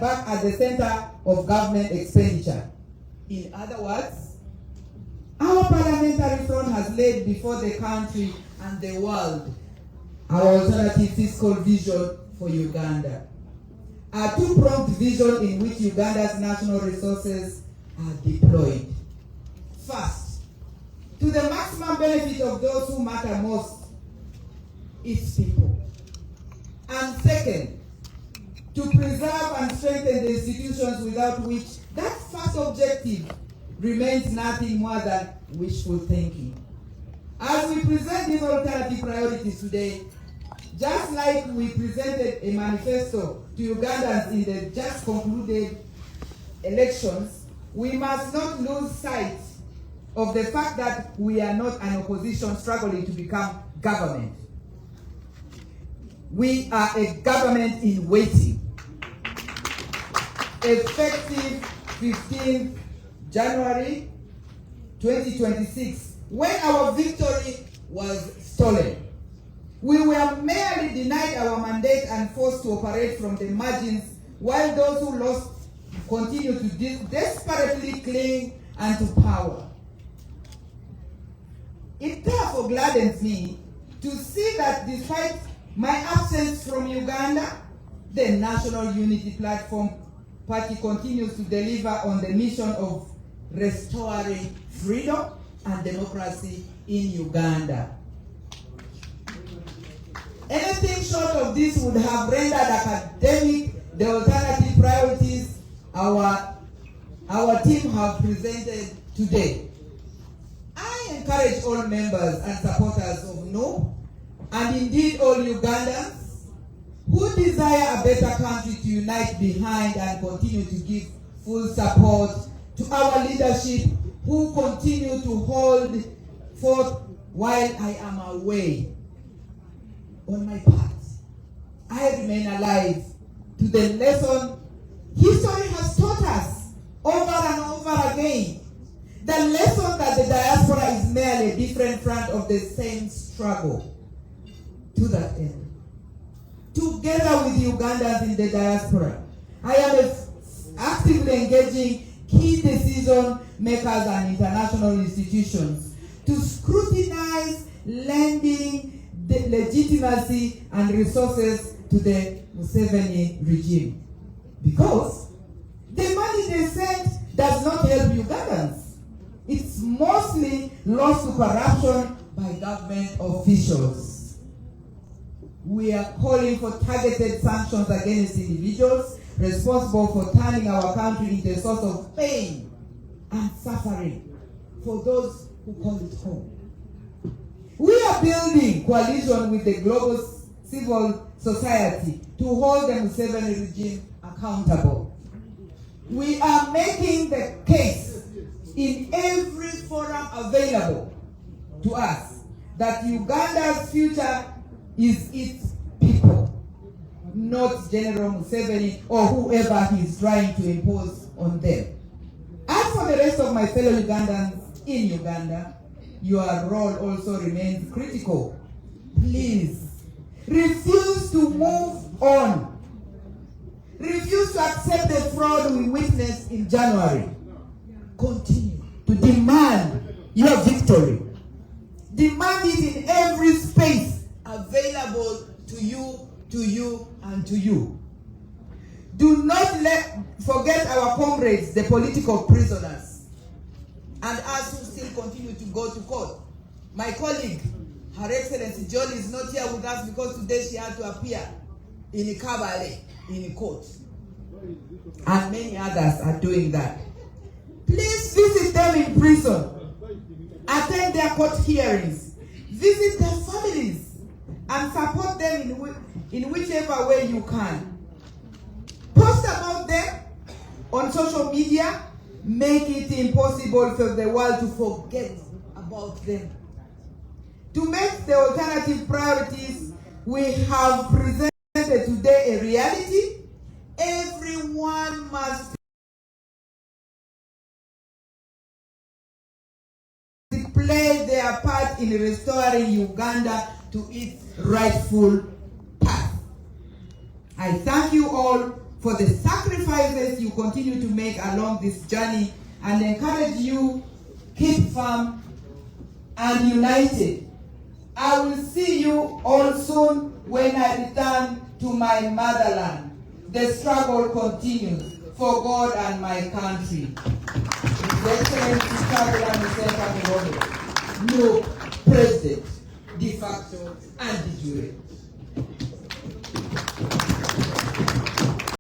back at the center of government expenditure. In other words, our parliamentary front has laid before the country and the world our alternative fiscal vision for Uganda. A two-pronged vision in which Uganda's national resources are deployed. First, to the maximum benefit of those who matter most, its people. And second, to preserve and strengthen the institutions without which that first objective remains nothing more than wishful thinking. As we present these alternative priorities today, just like we presented a manifesto to Ugandans in the just concluded elections, we must not lose sight of the fact that we are not an opposition struggling to become government. We are a government in waiting. Effective 15th January 2026, when our victory was stolen. We were merely denied our mandate and forced to operate from the margins, while those who lost continue to desperately cling onto power. It therefore gladdens me to see that despite my absence from Uganda, the National Unity Platform Party continues to deliver on the mission of restoring freedom and democracy in Uganda. Anything short of this would have rendered academic the alternative priorities our team have presented today. I encourage all members and supporters of NO, and indeed all Ugandans who desire a better country to unite behind and continue to give full support to our leadership who continue to hold forth while I am away. On my part, I remain alive to the lesson history has taught us over and over again. The lesson that the diaspora is merely a different front of the same struggle. To that end, together with Ugandans in the diaspora, I am actively engaging key decision makers and international institutions to scrutinize lending the legitimacy and resources to the Museveni regime. Because the money they send does not help Ugandans. It's mostly lost to corruption by government officials. We are calling for targeted sanctions against individuals responsible for turning our country into a source of pain and suffering for those who call it home. We are building coalition with the global civil society to hold the Museveni regime accountable. We are making the case in every forum available to us that Uganda's future is its people, not General Museveni or whoever he is trying to impose on them. As for the rest of my fellow Ugandans in Uganda, your role also remains critical. Please, refuse to move on. Refuse to accept the fraud we witnessed in January. Continue to demand your victory. Demand it in every space available to you, and to you. Do not forget our comrades, the political prisoners, and us who still continue to go to court. My colleague, Her Excellency Jolie, is not here with us because today she had to appear in Kabale in court. And many others are doing that. Please visit them in prison. Attend their court hearings. Visit their families and support them in whichever way you can. Post about them on social media. Make it impossible for the world to forget about them. To make the alternative priorities we have presented today a reality, everyone must play their part in restoring Uganda to its rightful path. I thank you all for the sacrifices you continue to make along this journey, and encourage you, keep firm and united. I will see you all soon when I return to my motherland. The struggle continues for God and my country. His Excellency Kabila Museveni, no president, de facto and de jure.